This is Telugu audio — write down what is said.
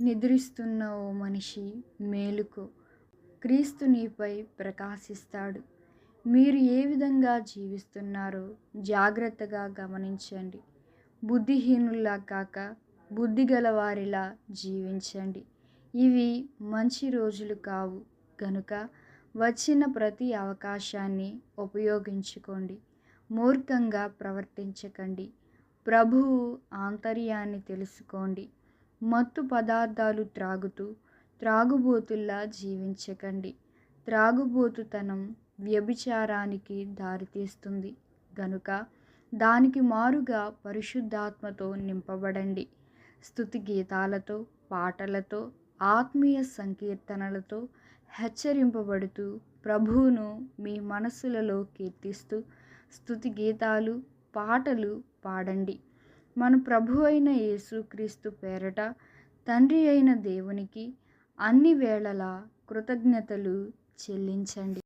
నిద్రిస్తున్న ఓ మనిషి మేలుకో, క్రీస్తు నీపై ప్రకాశిస్తాడు. మీరు ఏ విధంగా జీవిస్తున్నారో జాగ్రత్తగా గమనించండి. బుద్ధిహీనుల్లా కాక బుద్ధిగలవారిలా జీవించండి. ఇవి మంచి రోజులు కావు గనుక వచ్చిన ప్రతి అవకాశాన్ని ఉపయోగించుకోండి. మూర్ఖంగా ప్రవర్తించకండి. ప్రభువు ఆంతర్యాన్ని తెలుసుకోండి. మత్తు పదార్థాలు త్రాగుతూ త్రాగుబోతుల్లా జీవించకండి. త్రాగుబోతుతనం వ్యభిచారానికి దారితీస్తుంది గనుక దానికి మారుగా పరిశుద్ధాత్మతో నింపబడండి. స్తుతి గీతాలతో, పాటలతో, ఆత్మీయ సంకీర్తనలతో హెచ్చరింపబడుతూ ప్రభువును మీ మనస్సులలో కీర్తిస్తూ స్తుతి గీతాలు, పాటలు పాడండి. మన ప్రభు అయిన యేసుక్రీస్తు పేరట తండ్రి అయిన దేవునికి అన్ని వేళలా కృతజ్ఞతలు చెల్లించండి.